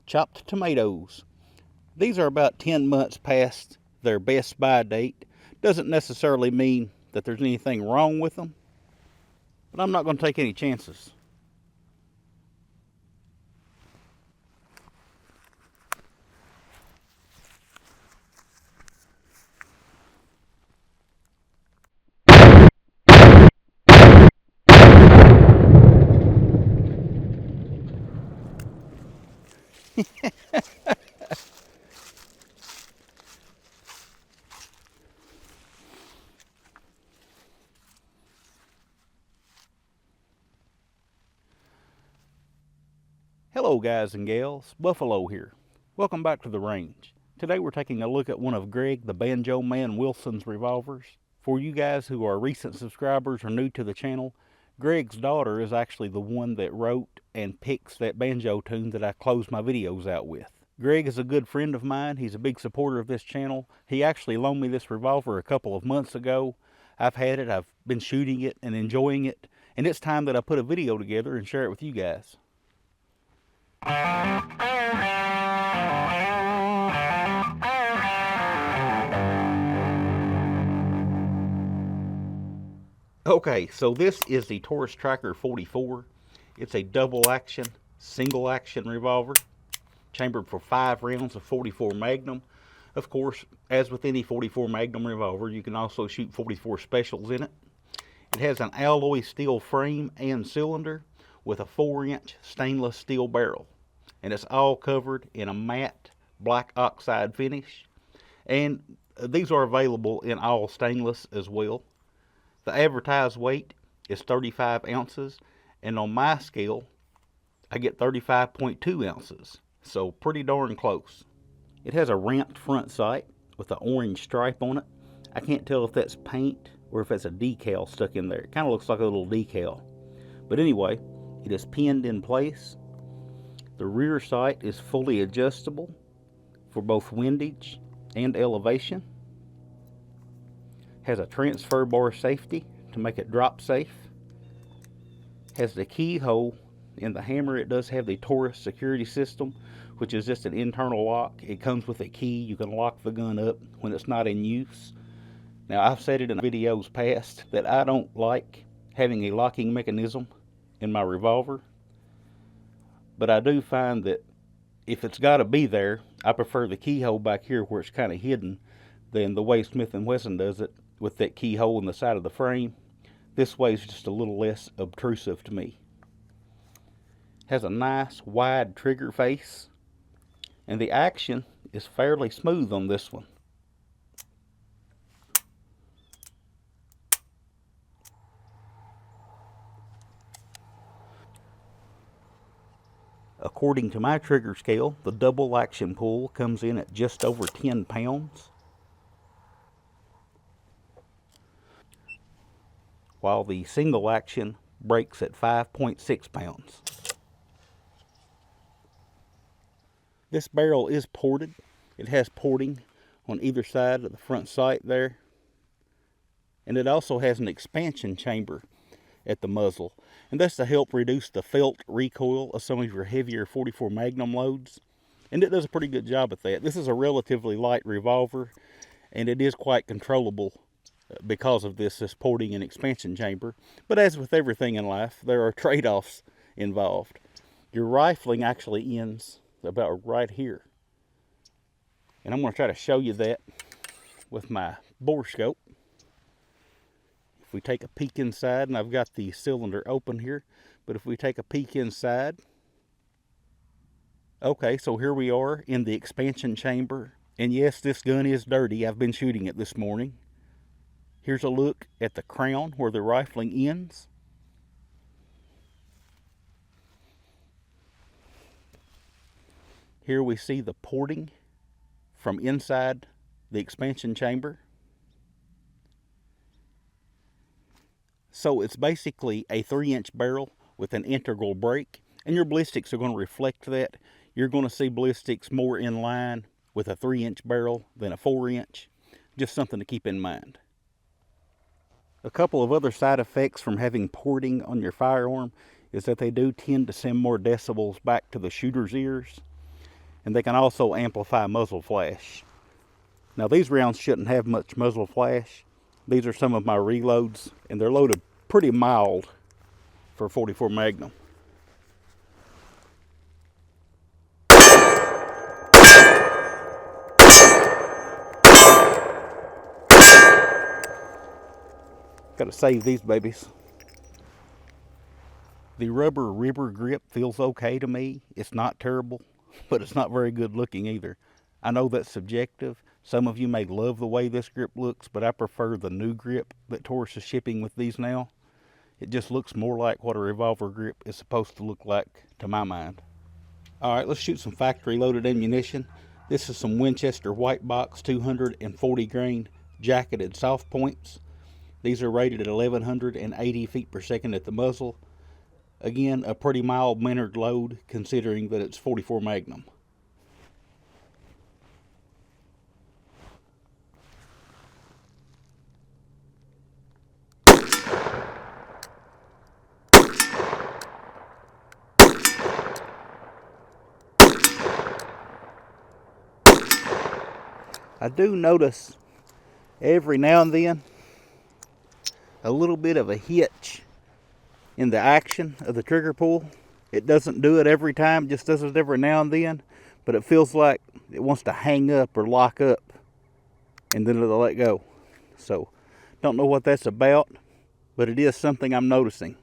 chopped tomatoes. These are about 10 months past their best buy date. Doesn't necessarily mean that there's anything wrong with them, but I'm not going to take any chances. Hello guys and gals, Buffalo here. Welcome back to the range. Today we're taking a look at one of Greg the Banjo Man Wilson's revolvers. For you guys who are recent subscribers or new to the channel, Greg's daughter is actually the one that wrote and picks that banjo tune that I close my videos out with. Greg is a good friend of mine. He's a big supporter of this channel. He actually loaned me this revolver a couple of months ago. I've had it, I've been shooting it and enjoying it, and it's time that I put a video together and share it with you guys. Okay, so this is the Taurus Tracker 44. It's a double action, single action revolver, chambered for 5 rounds of 44 Magnum. Of course, as with any 44 Magnum revolver, you can also shoot 44 specials in it. It has an alloy steel frame and cylinder with a 4-inch stainless steel barrel. And it's all covered in a matte black oxide finish. And these are available in all stainless as well. The advertised weight is 35 ounces, and on my scale, I get 35.2 ounces. So pretty darn close. It has a ramped front sight with an orange stripe on it. I can't tell if that's paint or if it's a decal stuck in there. It kind of looks like a little decal. But anyway, it is pinned in place. The rear sight is fully adjustable for both windage and elevation. Has a transfer bar safety to make it drop safe. Has the keyhole in the hammer. It does have the Taurus security system, which is just an internal lock. It comes with a key. You can lock the gun up when it's not in use. Now, I've said it in videos past that I don't like having a locking mechanism in my revolver. But I do find that if it's got to be there, I prefer the keyhole back here where it's kind of hidden than the way Smith & Wesson does it with that keyhole in the side of the frame. This way is just a little less obtrusive to me. Has a nice wide trigger face, and the action is fairly smooth on this one. According to my trigger scale, the double action pull comes in at just over 10 pounds, while the single action breaks at 5.6 pounds. This barrel is ported. It has porting on either side of the front sight there. And it also has an expansion chamber at the muzzle, and that's to help reduce the felt recoil of some of your heavier 44 Magnum loads, and it does a pretty good job at that. This is a relatively light revolver, and it is quite controllable because of this porting and expansion chamber. But as with everything in life, there are trade-offs involved. Your rifling actually ends about right here, and I'm going to try to show you that with my bore scope. If we take a peek inside, and I've got the cylinder open here, but if we take a peek inside, okay, so here we are in the expansion chamber, and yes, this gun is dirty. I've been shooting it this morning. Here's a look at the crown where the rifling ends. Here we see the porting from inside the expansion chamber. So it's basically a 3-inch barrel with an integral break, and your ballistics are going to reflect that. You're going to see ballistics more in line with a 3-inch barrel than a 4-inch. Just something to keep in mind. A couple of other side effects from having porting on your firearm is that they do tend to send more decibels back to the shooter's ears. and they can also amplify muzzle flash. Now these rounds shouldn't have much muzzle flash. These are some of my reloads, and they're loaded pretty mild for 44 Magnum. Got to save these babies. The rubber ribber grip feels okay to me. It's not terrible, but it's not very good looking either. I know that's subjective. Some of you may love the way this grip looks, but I prefer the new grip that Taurus is shipping with these now. It just looks more like what a revolver grip is supposed to look like to my mind. Alright, let's shoot some factory loaded ammunition. This is some Winchester White Box 240 grain jacketed soft points. These are rated at 1180 feet per second at the muzzle. Again, a pretty mild mannered load considering that it's 44 Magnum. I do notice every now and then a little bit of a hitch in the action of the trigger pull. It doesn't do it every time, just does it every now and then, but it feels like it wants to hang up or lock up and then it'll let go. So don't know what that's about, but it is something I'm noticing.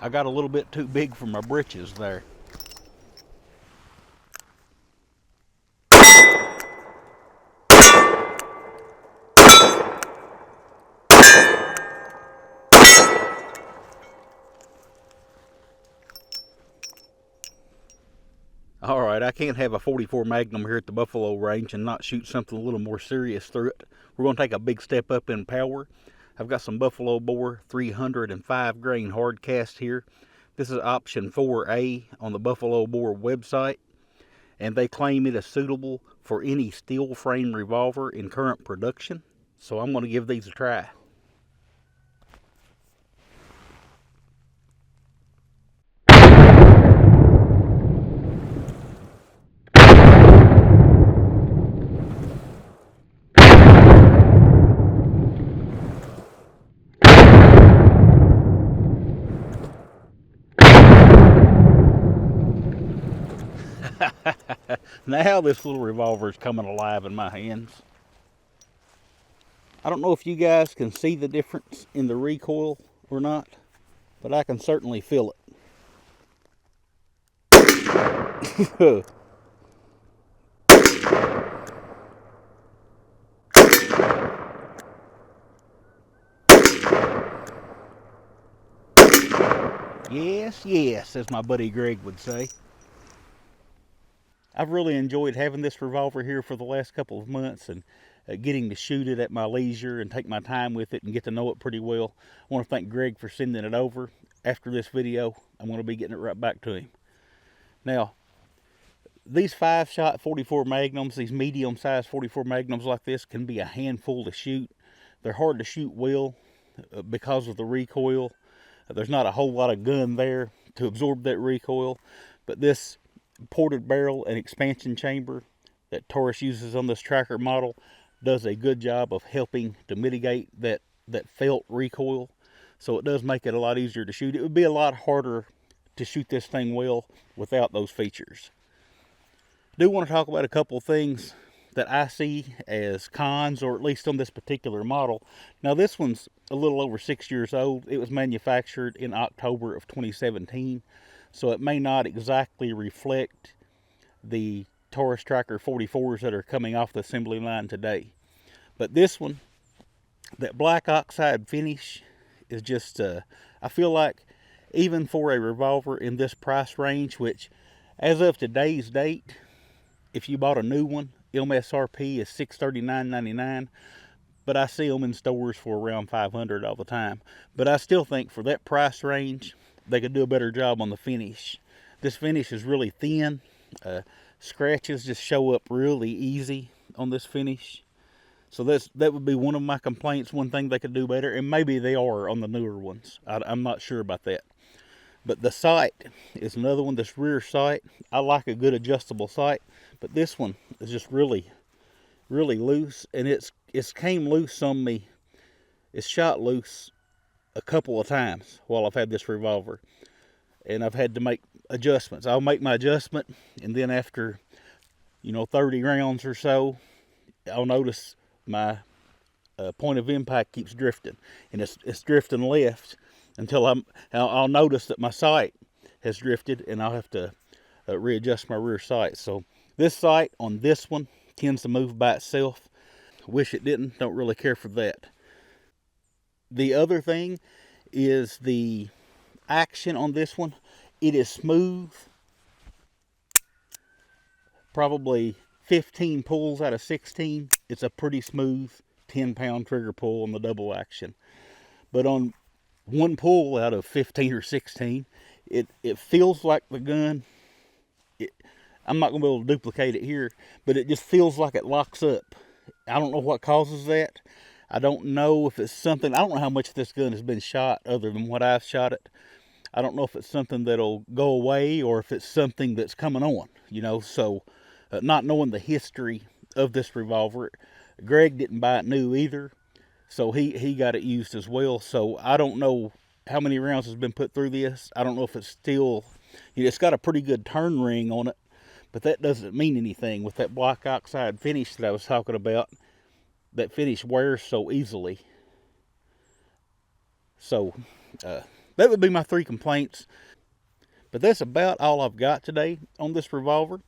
I got a little bit too big for my britches there. Alright, I can't have a 44 Magnum here at the Buffalo Range and not shoot something a little more serious through it. We're going to take a big step up in power. I've got some Buffalo Bore 305 grain hard cast here. This is option 4A on the Buffalo Bore website, and they claim it is suitable for any steel frame revolver in current production. So I'm going to give these a try. Now this little revolver is coming alive in my hands. I don't know if you guys can see the difference in the recoil or not, but I can certainly feel it. Yes, yes, as my buddy Greg would say. I've really enjoyed having this revolver here for the last couple of months and getting to shoot it at my leisure and take my time with it and get to know it pretty well. I want to thank Greg for sending it over. After this video, I'm going to be getting it right back to him. Now, these 5-shot 44 Magnums, these medium-sized 44 Magnums like this can be a handful to shoot. They're hard to shoot well because of the recoil. There's not a whole lot of gun there to absorb that recoil, but this ported barrel and expansion chamber that Taurus uses on this tracker model does a good job of helping to mitigate that felt recoil. So it does make it a lot easier to shoot. It would be a lot harder to shoot this thing well without those features. I do want to talk about a couple of things that I see as cons, or at least on this particular model. Now this one's a little over 6 years old. It was manufactured in October of 2017. So it may not exactly reflect the Taurus Tracker 44s that are coming off the assembly line today. But this one, that black oxide finish is just, I feel like even for a revolver in this price range, which as of today's date, if you bought a new one, MSRP is $639.99. but I see them in stores for around $500 all the time. But I still think for that price range, they could do a better job on the finish. This finish is really thin. Scratches just show up really easy on this finish. So that would be one of my complaints, one thing they could do better, and maybe they are on the newer ones. I'm not sure about that. But the sight is another one, this rear sight. I like a good adjustable sight, but this one is just really, really loose, and it's came loose on me. It's shot loose a couple of times while I've had this revolver, and I've had to make adjustments. I'll make my adjustment, and then after 30 rounds or so, I'll notice my point of impact keeps drifting, and it's drifting left until I'll notice that my sight has drifted, and I'll have to readjust my rear sight. So this sight on this one tends to move by itself. Wish it didn't. Don't really care for that. The other thing is the action on this one. It is smooth. Probably 15 pulls out of 16. It's a pretty smooth 10-pound trigger pull on the double action. But on one pull out of 15 or 16, it feels like the gun. I'm not going to be able to duplicate it here, but it just feels like it locks up. I don't know what causes that. I don't know if it's something. I don't know how much this gun has been shot other than what I've shot it. I don't know if it's something that'll go away or if it's something that's coming on, So not knowing the history of this revolver, Greg didn't buy it new either. So he got it used as well. So I don't know how many rounds has been put through this. I don't know if it's still, it's got a pretty good turn ring on it, but that doesn't mean anything with that black oxide finish that I was talking about. That finish wears so easily. So that would be my 3 complaints. But that's about all I've got today on this revolver.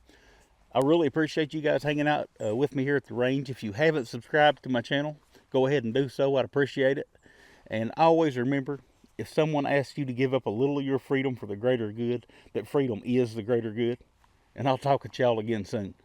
I really appreciate you guys hanging out with me here at the range. If you haven't subscribed to my channel, go ahead and do so. I'd appreciate it. And always remember, if someone asks you to give up a little of your freedom for the greater good, that freedom is the greater good. And I'll talk with y'all again soon.